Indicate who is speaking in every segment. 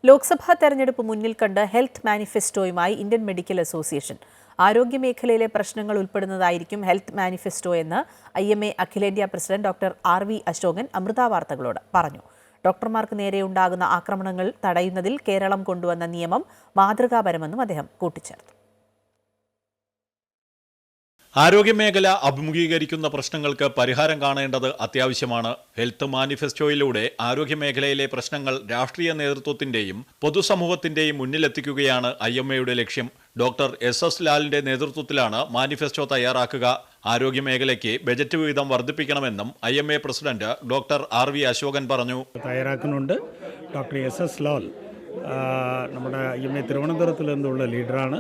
Speaker 1: ലോക്സഭാ തെരഞ്ഞെടുപ്പ് മുന്നിൽ കണ്ട് ഹെൽത്ത് മാനിഫെസ്റ്റോയുമായി ഇന്ത്യൻ മെഡിക്കൽ അസോസിയേഷൻ. ആരോഗ്യമേഖലയിലെ പ്രശ്നങ്ങൾ ഉൾപ്പെടുന്നതായിരിക്കും ഹെൽത്ത് മാനിഫെസ്റ്റോ എന്ന് IMA അഖിലേന്ത്യാ president doctor RV Ashokan Amrita വാർത്തകളോട് പറഞ്ഞു. ഡോക്ടർമാർക്ക് നേരെയുണ്ടാകുന്ന ആക്രമണങ്ങൾ തടയുന്നതിൽ കേരളം കൊണ്ടുവന്ന നിയമം മാതൃകാപരമെന്നും അദ്ദേഹം കൂട്ടിച്ചേർത്തു.
Speaker 2: ആരോഗ്യമേഖല അഭിമുഖീകരിക്കുന്ന പ്രശ്നങ്ങൾക്ക് പരിഹാരം കാണേണ്ടത് അത്യാവശ്യമാണ്. ഹെൽത്ത് മാനിഫെസ്റ്റോയിലൂടെ ആരോഗ്യമേഖലയിലെ പ്രശ്നങ്ങൾ രാഷ്ട്രീയ നേതൃത്വത്തിന്റെയും പൊതുസമൂഹത്തിന്റെയും മുന്നിലെത്തിക്കുകയാണ് IMAയുടെ ലക്ഷ്യം. ഡോക്ടർ SS ലാലിന്റെ നേതൃത്വത്തിലാണ് മാനിഫെസ്റ്റോ തയ്യാറാക്കുക. ആരോഗ്യമേഖലയ്ക്ക് ബജറ്റ് വിഹിതം വർദ്ധിപ്പിക്കണമെന്നും IMA president doctor RV Ashokan പറഞ്ഞു.
Speaker 3: തയ്യാറാക്കുന്നുണ്ട്. ഡോക്ടർ SS ലാൽ നമ്മുടെ IMA തിരുവനന്തപുരത്തിൽ നിന്നുള്ള ലീഡറാണ്.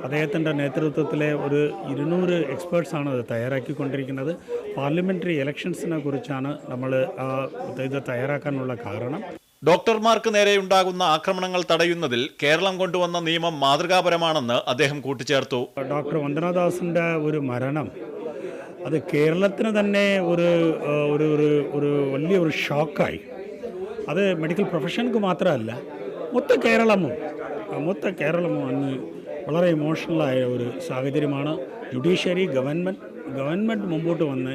Speaker 3: അദ്ദേഹത്തിൻ്റെ നേതൃത്വത്തിലെ ഒരു 200 എക്സ്പേർട്സാണ് അത് തയ്യാറാക്കിക്കൊണ്ടിരിക്കുന്നത്. പാർലമെൻ്ററി ഇലക്ഷൻസിനെ കുറിച്ചാണ് നമ്മൾ ഇത് തയ്യാറാക്കാനുള്ള കാരണം.
Speaker 2: ഡോക്ടർമാർക്ക് നേരെയുണ്ടാകുന്ന ആക്രമണങ്ങൾ തടയുന്നതിൽ കേരളം കൊണ്ടുവന്ന നിയമം മാതൃകാപരമാണെന്ന് അദ്ദേഹം കൂട്ടിച്ചേർത്തു.
Speaker 3: ഡോക്ടർ വന്ദനാദാസിൻ്റെ ഒരു മരണം അത് കേരളത്തിന് തന്നെ ഒരു വലിയൊരു ഷോക്കായി. അത് മെഡിക്കൽ പ്രൊഫഷനുക്ക് മാത്രമല്ല, മൊത്ത കേരളവും അന്ന് വളരെ ഇമോഷണലായ ഒരു സാഹചര്യമാണ്. ജുഡീഷ്യറി ഗവൺമെൻറ് മുമ്പോട്ട് വന്ന്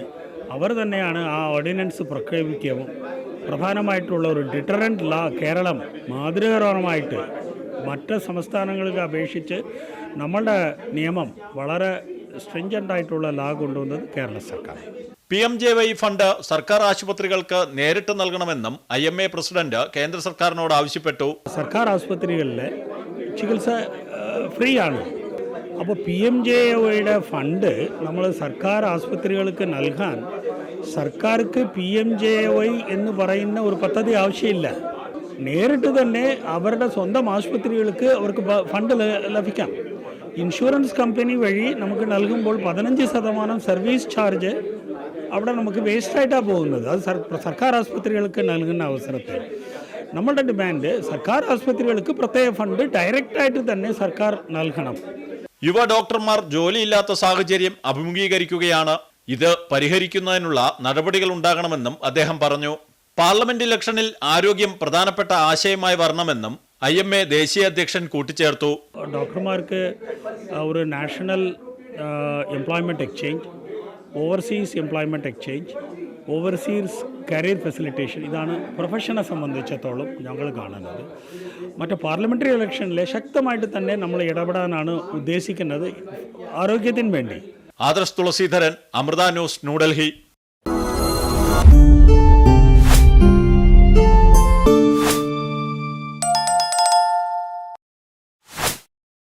Speaker 3: അവർ തന്നെയാണ് ആ ഓർഡിനൻസ് പ്രഖ്യാപിക്കുകയും പ്രധാനമായിട്ടുള്ള ഒരു ഡിറ്ററൻറ്റ് ലാ കേരളം മാതൃകാപരമായിട്ട് മറ്റ് സംസ്ഥാനങ്ങൾക്ക് അപേക്ഷിച്ച് നമ്മളുടെ നിയമം വളരെ സ്ട്രിഞ്ചൻ്റായിട്ടുള്ള ലാ കൊണ്ടുവന്നത് കേരള സർക്കാർ.
Speaker 2: PMJY ഫണ്ട് സർക്കാർ ആശുപത്രികൾക്ക് നേരിട്ട് നൽകണമെന്നും IMA പ്രസിഡന്റ് കേന്ദ്ര സർക്കാരിനോട് ആവശ്യപ്പെട്ടു.
Speaker 3: സർക്കാർ ആശുപത്രികളിലെ ചികിത്സ ഫ്രീ ആണ്. അപ്പോൾ PMJYയുടെ ഫണ്ട് നമ്മൾ സർക്കാർ ആശുപത്രികൾക്ക് നൽകാൻ സർക്കാർക്ക് PMJY എന്ന് പറയുന്ന ഒരു പദ്ധതി ആവശ്യമില്ല. നേരിട്ട് തന്നെ അവരുടെ സ്വന്തം ആശുപത്രികൾക്ക് അവർക്ക് ഫണ്ട് ലഭിക്കാം. ഇൻഷുറൻസ് കമ്പനി വഴി നമുക്ക് നൽകുമ്പോൾ 15% സർവീസ് ചാർജ് അവിടെ നമുക്ക് വേസ്റ്റായിട്ടാണ് പോകുന്നത്. അത് സർക്കാർ ആശുപത്രികൾക്ക് നൽകുന്ന അവസരത്തിൽ നമ്മളുടെ ഡിമാൻഡ് സർക്കാർ ആശുപത്രികൾക്ക് പ്രത്യേക ഫണ്ട് ഡയറക്റ്റായിട്ട് തന്നെ സർക്കാർ നൽകണം.
Speaker 2: യുവ ഡോക്ടർമാർ ജോലിയില്ലാത്ത സാഹചര്യം അഭിമുഖീകരിക്കുകയാണ്. ഇത് പരിഹരിക്കുന്നതിനുള്ള നടപടികൾ ഉണ്ടാകണമെന്നും അദ്ദേഹം പറഞ്ഞു. പാർലമെന്റ് ഇലക്ഷനിൽ ആരോഗ്യം പ്രധാനപ്പെട്ട ആശയമായി വരണമെന്നും IMA ദേശീയ അധ്യക്ഷൻ കൂട്ടിച്ചേർത്തു.
Speaker 3: ഡോക്ടർമാർക്ക് ഒരു national employment exchange, overseas employment exchange, overseas career facilitation, ഇതാണ് പ്രൊഫഷനെ സംബന്ധിച്ചിടത്തോളം ഞങ്ങൾ കാണുന്നത്. മറ്റ് പാർലമെൻ്ററി ഇലക്ഷനിൽ ശക്തമായിട്ട് തന്നെ നമ്മൾ ഇടപെടാനാണ് ഉദ്ദേശിക്കുന്നത് ആരോഗ്യത്തിന് വേണ്ടി.
Speaker 2: ആദർശ് തുളസീധരൻ, അമൃത ന്യൂസ്, ന്യൂഡൽഹി.